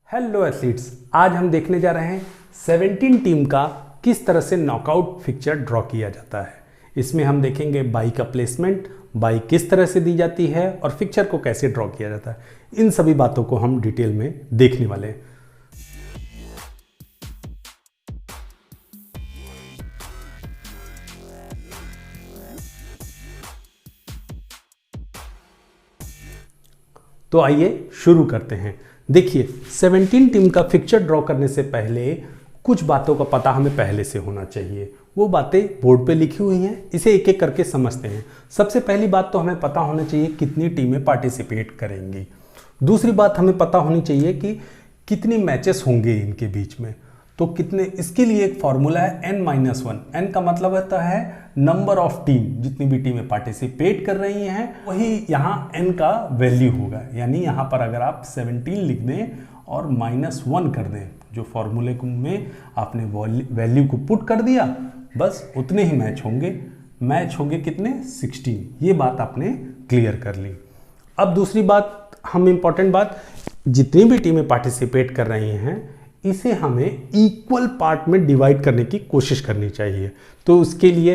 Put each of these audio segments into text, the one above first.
Hello athletes, आज हम देखने जा रहे हैं 17 टीम का किस तरह से नॉकआउट फिक्चर ड्रॉ किया जाता है। इसमें हम देखेंगे बाई का प्लेसमेंट, बाई किस तरह से दी जाती है और फिक्चर को कैसे ड्रॉ किया जाता है। इन सभी बातों को हम डिटेल में देखने वाले हैं। तो आइए शुरू करते हैं। देखिए, 17 टीम का फिक्चर ड्रॉ करने से पहले कुछ बातों का पता हमें पहले से होना चाहिए। वो बातें बोर्ड पे लिखी हुई हैं, इसे एक एक करके समझते हैं। सबसे पहली बात तो हमें पता होना चाहिए कितनी टीमें पार्टिसिपेट करेंगी। दूसरी बात हमें पता होनी चाहिए कि कितनी मैचेस होंगे इनके बीच में। तो कितने, इसके लिए एक फॉर्मूला है n-1। n का मतलब होता है नंबर ऑफ टीम, जितनी भी टीमें पार्टिसिपेट कर रही हैं वही यहाँ n का वैल्यू होगा। यानी यहाँ पर अगर आप 17 लिख दें और -1 कर दें, जो फॉर्मूले में आपने वैल्यू को पुट कर दिया, बस उतने ही मैच होंगे। मैच होंगे कितने? 16। ये बात आपने क्लियर कर ली। अब दूसरी बात, हम इम्पॉर्टेंट बात, जितनी भी टीमें पार्टिसिपेट कर रही हैं इसे हमें इक्वल पार्ट में डिवाइड करने की कोशिश करनी चाहिए। तो उसके लिए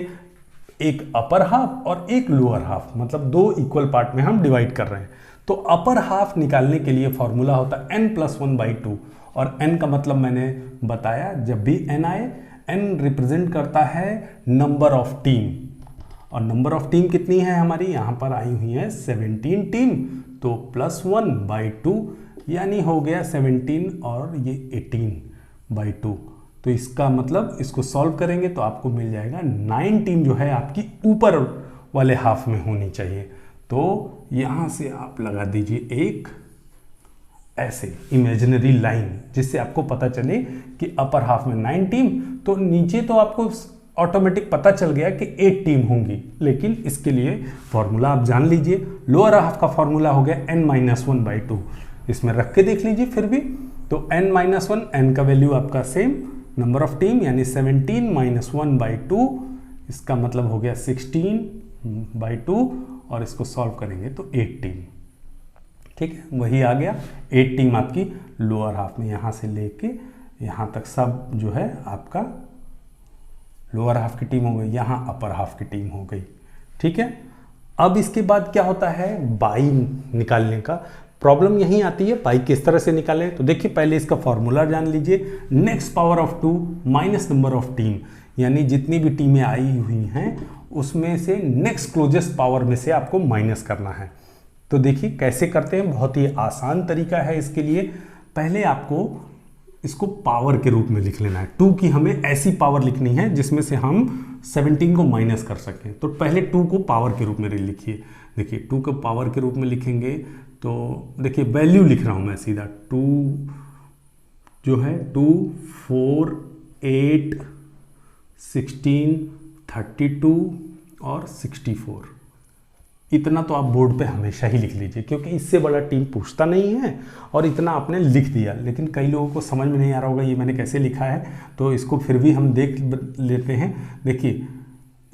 एक अपर हाफ और एक लोअर हाफ, मतलब दो इक्वल पार्ट में हम डिवाइड कर रहे हैं। तो अपर हाफ निकालने के लिए फॉर्मूला होता है n+1/2। और n का मतलब मैंने बताया, जब भी n आए, n रिप्रेजेंट करता है नंबर ऑफ टीम। और नंबर ऑफ टीम कितनी है हमारी? यहाँ पर आई हुई है 17 टीम, तो +1/2 यानी हो गया 17 और ये 18/2। तो इसका मतलब इसको सॉल्व करेंगे तो आपको मिल जाएगा 9 टीम जो है आपकी ऊपर वाले हाफ में होनी चाहिए। तो यहाँ से आप लगा दीजिए एक ऐसे इमेजिनरी लाइन, जिससे आपको पता चले कि अपर हाफ में 9 टीम, तो नीचे तो आपको ऑटोमेटिक पता चल गया कि 8 टीम होंगी। लेकिन इसके लिए फॉर्मूला आप जान लीजिए। लोअर हाफ का फॉर्मूला हो गया n-1/2। इसमें रख के देख लीजिए फिर भी। तो n-1, n का वैल्यू आपका सेम, नंबर ऑफ टीम यानी 17 -1/2, इसका मतलब हो गया 16/2, और इसको सॉल्व करेंगे तो 8 टीम। ठीक है, वही आ गया 8 टीम आपकी लोअर हाफ में, यहाँ से लेके यहाँ तक सब जो है आपका लोअर हाफ की टीम हो गई, यहाँ अपर हाफ की टीम हो गई। ठीक है, अब इसके बाद क्या होता है, बाई निकालने का प्रॉब्लम यहीं आती है। बाई किस तरह से निकालें? तो देखिए, पहले इसका फॉर्मूला जान लीजिए। Next power of 2 minus number of team, यानी जितनी भी टीमें आई हुई हैं उसमें से नेक्स्ट क्लोजेस्ट पावर में से आपको माइनस करना है। तो देखिए कैसे करते हैं, बहुत ही आसान तरीका है इसके लिए। पहले आपको इसको पावर के रूप में लिख लेना है। 2 की हमें ऐसी पावर लिखनी है जिसमें से हम 17 को माइनस कर सकें। तो पहले 2 को पावर के रूप में लिखिए। देखिए 2 को पावर के रूप में लिखेंगे तो देखिए वैल्यू लिख रहा हूँ मैं सीधा। 2 जो है 2, 4, 8, 16, 32 और 64। इतना तो आप बोर्ड पे हमेशा ही लिख लीजिए, क्योंकि इससे बड़ा टीम पूछता नहीं है और इतना आपने लिख दिया। लेकिन कई लोगों को समझ में नहीं आ रहा होगा ये मैंने कैसे लिखा है, तो इसको फिर भी हम देख लेते हैं। देखिए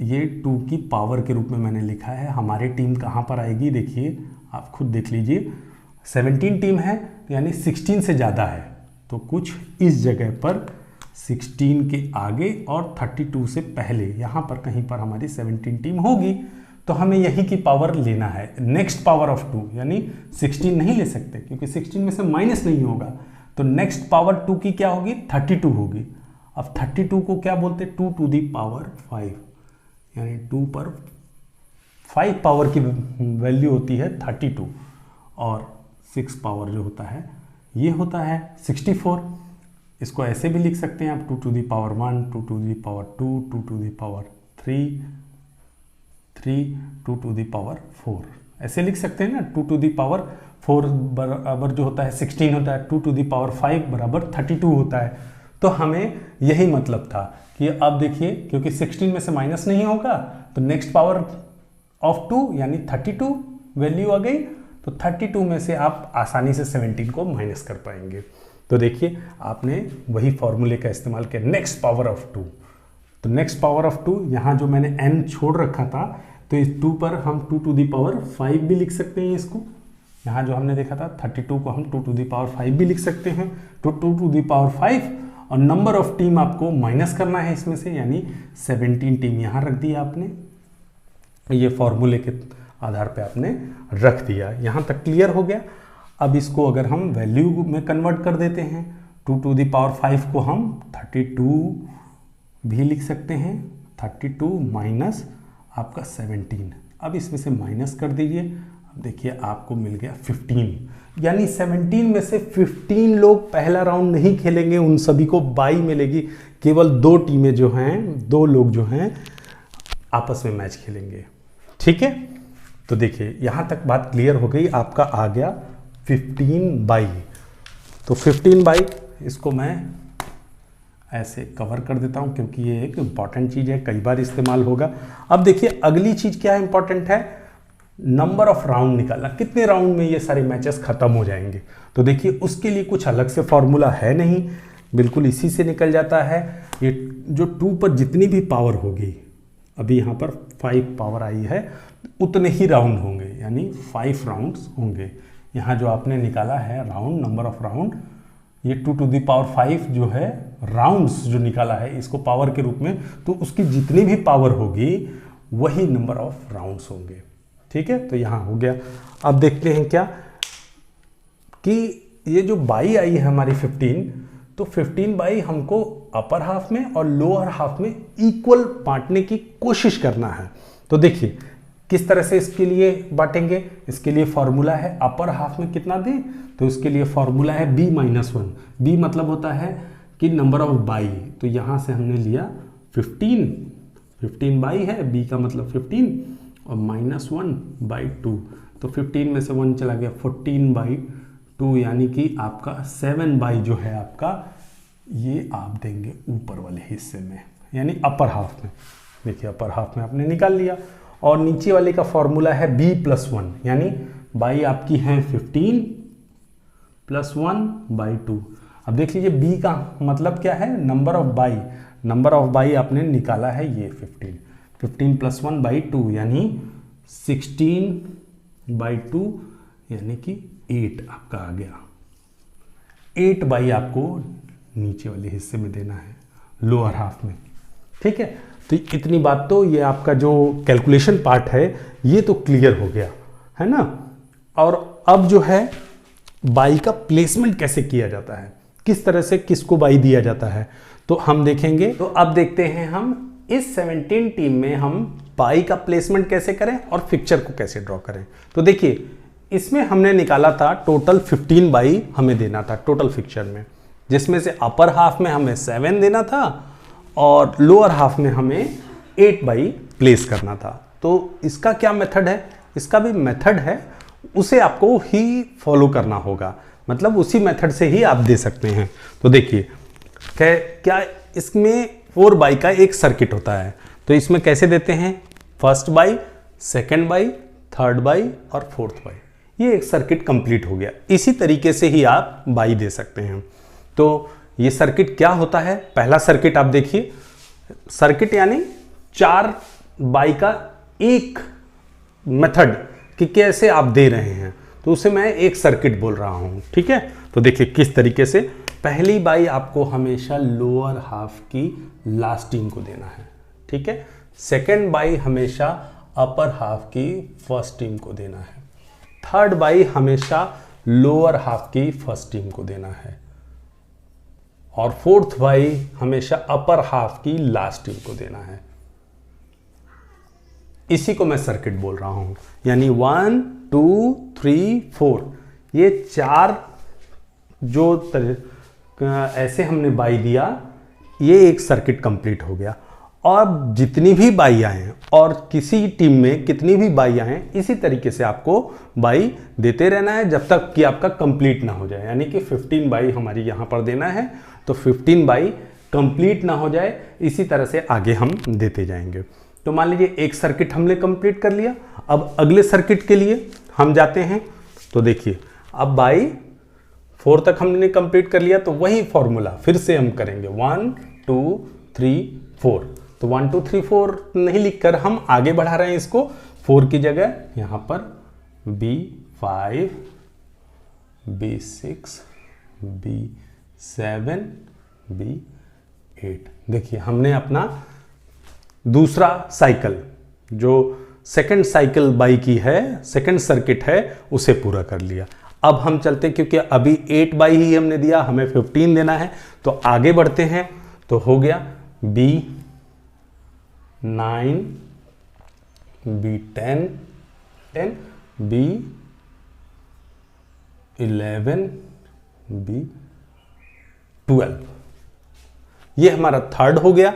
ये 2 की पावर के रूप में मैंने लिखा है। हमारी टीम कहाँ पर आएगी, देखिए आप खुद देख लीजिए। 17 टीम है यानी 16 से ज़्यादा है, तो कुछ इस जगह पर 16 के आगे और 32 से पहले यहाँ पर कहीं पर हमारी 17 टीम होगी। तो हमें यही की पावर लेना है, नेक्स्ट पावर ऑफ 2, यानी 16 नहीं ले सकते क्योंकि 16 में से माइनस नहीं होगा। तो नेक्स्ट पावर 2 की क्या होगी? 32 होगी। अब 32 को क्या बोलते हैं? 2 to the power 5, यानी 2 पर 5 पावर की वैल्यू होती है 32, और 6 पावर जो होता है ये होता है 64। इसको ऐसे भी लिख सकते हैं आप, 2 to the power 1, 2 to the power 2, 2 to the power 3, 2 to the power 4, ऐसे लिख सकते हैं ना। 2 to the power 4 बराबर जो होता है 16 होता है, 2 to the power 5 बराबर 32 होता है। तो हमें यही मतलब था कि अब देखिए, क्योंकि 16 में से माइनस नहीं होगा तो नेक्स्ट पावर ऑफ 2 यानी 32 वैल्यू आ गई। तो 32 में से आप आसानी से 17 को माइनस कर पाएंगे। तो देखिए आपने वही फॉर्मूले का इस्तेमाल किया, नेक्स्ट पावर ऑफ 2। तो नेक्स्ट पावर ऑफ 2, यहाँ जो मैंने n छोड़ रखा था, तो इस 2 पर हम 2 to the power 5 भी लिख सकते हैं इसको। यहाँ जो हमने देखा था 32 को हम 2 to the power 5 भी लिख सकते हैं, तो 2 to the power 5 और नंबर ऑफ टीम आपको माइनस करना है इसमें से, यानी 17 टीम यहाँ रख दिया आपने, ये फॉर्मूले के आधार पे आपने रख दिया। यहाँ तक क्लियर हो गया। अब इसको अगर हम वैल्यू में कन्वर्ट कर देते हैं, 2 to the power 5 को हम 32 भी लिख सकते हैं, 32 माइनस आपका 17, अब इसमें से माइनस कर दीजिए, अब देखिए आपको मिल गया 15, यानी 17 में से 15 लोग पहला राउंड नहीं खेलेंगे, उन सभी को बाई मिलेगी, केवल 2 टीमें जो हैं, 2 लोग जो हैं आपस में मैच खेलेंगे। ठीक है, तो देखिए यहाँ तक बात क्लियर हो गई। आपका आ गया 15 बाई, तो 15 बाई इसको मैं ऐसे कवर कर देता हूँ क्योंकि ये एक इम्पॉर्टेंट चीज़ है, कई बार इस्तेमाल होगा। अब देखिए अगली चीज़ क्या इम्पॉर्टेंट है, नंबर ऑफ राउंड निकालना, कितने राउंड में ये सारे मैचेस खत्म हो जाएंगे। तो देखिए उसके लिए कुछ अलग से फॉर्मूला है नहीं, बिल्कुल इसी से निकल जाता है। ये जो 2 पर जितनी भी पावर होगी, अभी यहाँ पर 5 पावर आई है, उतने ही राउंड होंगे, यानी 5 राउंड्स होंगे। यहाँ जो आपने निकाला है राउंड, नंबर ऑफ राउंड, ये 2 to the power 5 जो है राउंड्स जो निकाला है इसको पावर के रूप में, तो उसकी जितनी भी पावर होगी वही नंबर ऑफ राउंड्स होंगे। ठीक है, तो यहाँ हो गया। अब देखते हैं क्या कि ये जो बाई आई है हमारी 15, तो 15 बाई हमको अपर हाफ में और लोअर हाफ में इक्वल बांटने की कोशिश करना है। तो देखिए किस तरह से इसके लिए बांटेंगे, इसके लिए फॉर्मूला है अपर हाफ में कितना दें, तो इसके लिए फॉर्मूला है b-1। b मतलब होता है कि नंबर ऑफ बाई, तो यहाँ से हमने लिया 15 बाई है, b का मतलब 15 और -1/2, तो 15 में से 1 चला गया, 14/2, यानी कि आपका 7 बाई जो है आपका, ये आप देंगे ऊपर वाले हिस्से में, यानी अपर हाफ में। देखिए अपर हाफ में आपने निकाल लिया, और नीचे वाले का फॉर्मूला है b+1, यानी बाई आपकी है 15 + 1/2। अब देख लीजिए b का मतलब क्या है, number of by, number of by आपने निकाला है ये 15 + 1/2 यानी 16/2, यानी कि 8 आपका आ गया। 8 बाई आपको नीचे वाले हिस्से में देना है, लोअर हाफ में। ठीक है, तो इतनी बात, तो ये आपका जो कैलकुलेशन पार्ट है ये तो क्लियर हो गया है ना। और अब जो है बाई का प्लेसमेंट कैसे किया जाता है, किस तरह से किसको बाई दिया जाता है, तो हम देखेंगे। तो अब देखते हैं हम इस 17 टीम में हम बाई का प्लेसमेंट कैसे करें और फिक्चर को कैसे ड्रॉ करें। तो देखिए इसमें हमने निकाला था टोटल 15 बाई हमें देना था टोटल फिक्चर में, जिसमें से अपर हाफ में हमें 7 देना था और लोअर हाफ में हमें 8 बाई प्लेस करना था। तो इसका क्या मेथड है, इसका भी मेथड है, उसे आपको ही फॉलो करना होगा, मतलब उसी मेथड से ही आप दे सकते हैं। तो देखिए क्या इसमें 4 बाई का एक सर्किट होता है, तो इसमें कैसे देते हैं, first by, second by, third by और फोर्थ बाई, ये एक सर्किट कंप्लीट हो गया। इसी तरीके से ही आप बाई दे सकते हैं। तो ये सर्किट क्या होता है, पहला सर्किट आप देखिए, सर्किट यानी 4 बाई का एक मेथड कि कैसे आप दे रहे हैं, तो उसे मैं एक सर्किट बोल रहा हूं। ठीक है, तो देखिए किस तरीके से, पहली बाई आपको हमेशा लोअर हाफ की लास्ट टीम को देना है। ठीक है, सेकेंड बाई हमेशा अपर हाफ की फर्स्ट टीम को देना है, थर्ड बाई हमेशा लोअर हाफ की फर्स्ट टीम को देना है, और फोर्थ बाई हमेशा अपर हाफ की लास्ट टीम को देना है। इसी को मैं सर्किट बोल रहा हूं, यानी 1 2 3 4, ये 4 जो ऐसे हमने बाई दिया, ये एक सर्किट कंप्लीट हो गया। और जितनी भी बाई आए और किसी टीम में कितनी भी बाई आए, इसी तरीके से आपको बाई देते रहना है जब तक कि आपका कंप्लीट ना हो जाए, यानी कि 15 बाई हमारी यहाँ पर देना है, तो 15 बाई कंप्लीट ना हो जाए, इसी तरह से आगे हम देते जाएंगे। तो मान लीजिए एक सर्किट हमने कंप्लीट कर लिया, अब अगले सर्किट के लिए हम जाते हैं। तो देखिए अब बाई 4 तक हमने कंप्लीट कर लिया, तो वही फॉर्मूला फिर से हम करेंगे 1 2 3 4। तो 1 2 3 4 नहीं लिखकर हम आगे बढ़ा रहे हैं इसको, 4 की जगह यहाँ पर B5 B6, B7, B8। देखिए हमने अपना दूसरा साइकिल, जो सेकंड साइकिल बाई की है, सेकंड सर्किट है, उसे पूरा कर लिया। अब हम चलते, क्योंकि अभी 8 बाई ही हमने दिया, हमें 15 देना है, तो आगे बढ़ते हैं। तो हो गया B9, B10, B11, B12। ये हमारा थर्ड हो गया।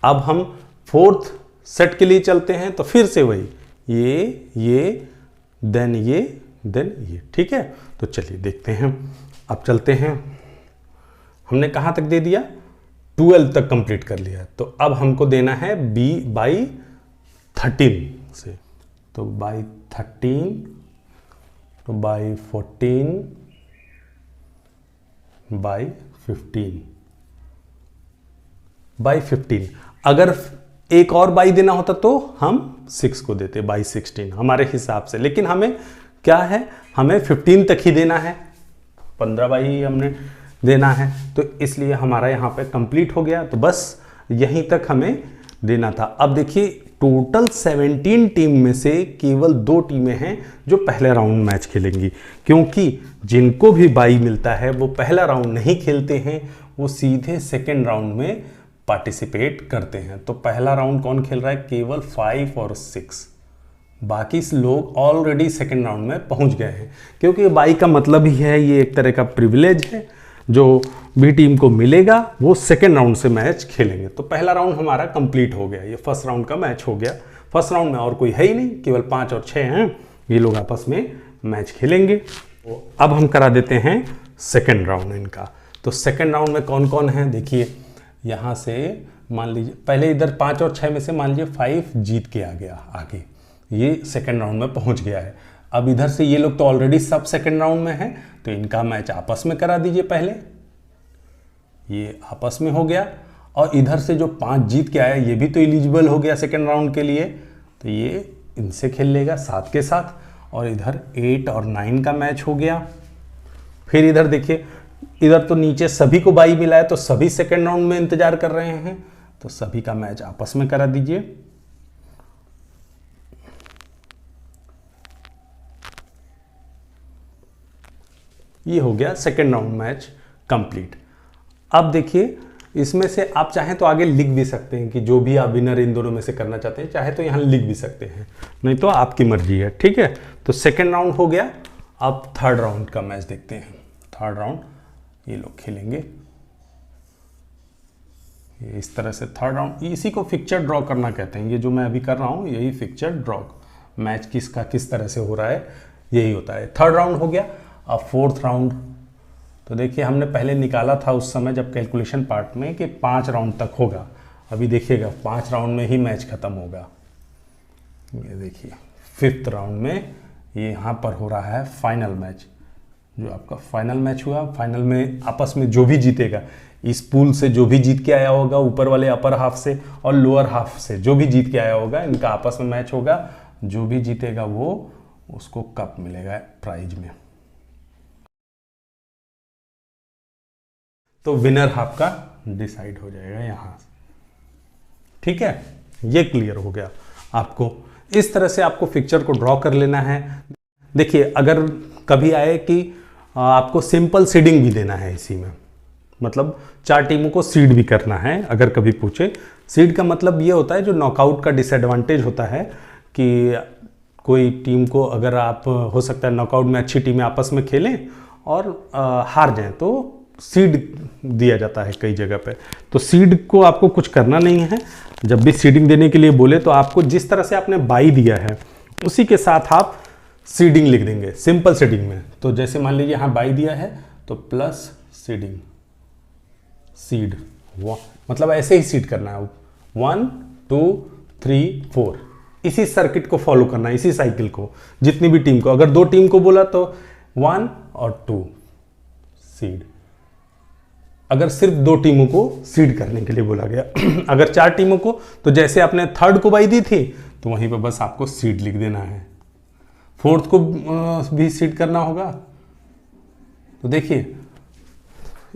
अब हम फोर्थ सेट के लिए चलते हैं, तो फिर से वही ये देन ये। ठीक है, तो चलिए देखते हैं। अब चलते हैं, हमने कहां तक दे दिया, 12 तक कंप्लीट कर लिया। तो अब हमको देना है by13 से, तो by13, तो by14, by15। अगर एक और बाई देना होता तो हम 6 को देते, by16 हमारे हिसाब से, लेकिन हमें क्या है, हमें 15 तक ही देना है, 15 बाई ही हमने देना है, तो इसलिए हमारा यहाँ पे कंप्लीट हो गया। तो बस यहीं तक हमें देना था। अब देखिए टोटल 17 टीम में से केवल 2 टीमें हैं जो पहले राउंड मैच खेलेंगी, क्योंकि जिनको भी बाई मिलता है वो पहला राउंड नहीं खेलते हैं, वो सीधे सेकेंड राउंड में पार्टिसिपेट करते हैं। तो पहला राउंड कौन खेल रहा है, केवल 5 और 6, बाकी लोग ऑलरेडी सेकेंड राउंड में पहुंच गए हैं, क्योंकि बाई का मतलब ही है, ये एक तरह का प्रिविलेज है जो भी टीम को मिलेगा, वो सेकेंड राउंड से मैच खेलेंगे। तो पहला राउंड हमारा कंप्लीट हो गया, ये फर्स्ट राउंड का मैच हो गया। फर्स्ट राउंड में और कोई है ही नहीं, केवल 5 और 6 हैं, ये लोग आपस में मैच खेलेंगे। तो अब हम करा देते हैं सेकेंड राउंड इनका। तो सेकेंड राउंड में कौन कौन है, देखिए यहाँ से मान लीजिए पहले इधर 5 और 6 में से मान लीजिए 5 जीत के आ गया आगे, ये सेकेंड राउंड में पहुंच गया है। अब इधर से ये लोग तो ऑलरेडी सब सेकेंड राउंड में हैं, तो इनका मैच आपस में करा दीजिए पहले, ये आपस में हो गया। और इधर से जो 5 जीत के आया ये भी तो एलिजिबल हो गया सेकेंड राउंड के लिए, तो ये इनसे खेल लेगा साथ के साथ। और इधर 8 और 9 का मैच हो गया। फिर इधर देखिए, इधर तो नीचे सभी को बाई मिला है, तो सभी सेकेंड राउंड में इंतजार कर रहे हैं, तो सभी का मैच आपस में करा दीजिए। ये हो गया सेकेंड राउंड मैच कंप्लीट। अब देखिए इसमें से आप चाहें तो आगे लिख भी सकते हैं कि जो भी आप विनर इन दोनों में से करना चाहते हैं, चाहे तो यहाँ लिख भी सकते हैं, नहीं तो आपकी मर्जी है। ठीक है, तो सेकेंड राउंड हो गया। अब थर्ड राउंड का मैच देखते हैं। थर्ड राउंड ये लोग खेलेंगे, ये इस तरह से थर्ड राउंड, इसी को फिक्चर ड्रॉ करना कहते हैं। ये जो मैं अभी कर रहा हूँ यही फिक्चर ड्रॉ, मैच किसका किस तरह से हो रहा है यही होता है। थर्ड राउंड हो गया। अब फोर्थ राउंड, तो देखिए हमने पहले निकाला था उस समय जब कैलकुलेशन पार्ट में कि 5 राउंड तक होगा। अभी देखिएगा 5 राउंड में ही मैच खत्म होगा। ये देखिए फिफ्थ राउंड में ये यहाँ पर हो रहा है फाइनल मैच, जो आपका फाइनल मैच हुआ। फाइनल में आपस में जो भी जीतेगा, इस पूल से जो भी जीत के आया होगा, ऊपर वाले अपर हाफ से और लोअर हाफ से जो भी जीत के आया होगा, इनका आपस में मैच होगा। जो भी जीतेगा वो उसको कप मिलेगा प्राइज में। तो विनर हाफ का डिसाइड हो जाएगा यहाँ। ठीक है, ये क्लियर हो गया आपको। इस तरह से आपको पिक्चर को ड्रॉ कर लेना है। देखिए अगर कभी आए कि आपको सिंपल सीडिंग भी देना है इसी में, मतलब 4 टीमों को सीड भी करना है, अगर कभी पूछे। सीड का मतलब ये होता है, जो नॉकआउट का डिसएडवांटेज होता है कि कोई टीम को, अगर आप हो सकता है नॉकआउट में अच्छी टीमें आपस में खेलें और हार जाएं, तो सीड दिया जाता है कई जगह पे। तो सीड को आपको कुछ करना नहीं है। जब भी सीडिंग देने के लिए बोले तो आपको जिस तरह से आपने बाई दिया है उसी के साथ आप सीडिंग लिख देंगे सिंपल सीडिंग में। तो जैसे मान लीजिए यहाँ बाई दिया है तो प्लस सीडिंग, सीड मतलब ऐसे ही सीड करना है, 1 2 3 4, इसी सर्किट को फॉलो करना है, इसी साइकिल को। जितनी भी टीम को, अगर 2 टीम को बोला तो 1 और 2 सीड। अगर सिर्फ 2 टीमों को सीड करने के लिए बोला गया अगर 4 टीमों को, तो जैसे आपने थर्ड को बाई दी थी तो वहीं पर बस आपको सीड लिख देना है। फोर्थ को भी सीड करना होगा, तो देखिए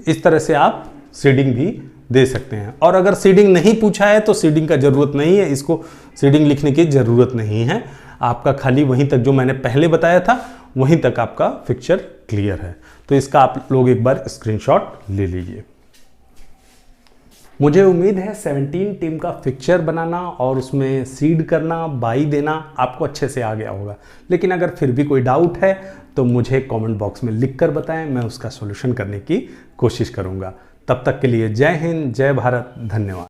इस तरह से आप सीडिंग भी दे सकते हैं। और अगर सीडिंग नहीं पूछा है तो सीडिंग का ज़रूरत नहीं है, इसको सीडिंग लिखने की ज़रूरत नहीं है। आपका खाली वहीं तक जो मैंने पहले बताया था वहीं तक आपका पिक्चर क्लियर है। तो इसका आप लोग एक बार स्क्रीनशॉट ले लीजिए। मुझे उम्मीद है 17 टीम का पिक्चर बनाना और उसमें सीड करना, बाई देना आपको अच्छे से आ गया होगा। लेकिन अगर फिर भी कोई डाउट है तो मुझे कमेंट बॉक्स में लिख कर बताएं, मैं उसका सॉल्यूशन करने की कोशिश करूंगा। तब तक के लिए जय हिंद, जय भारत, धन्यवाद।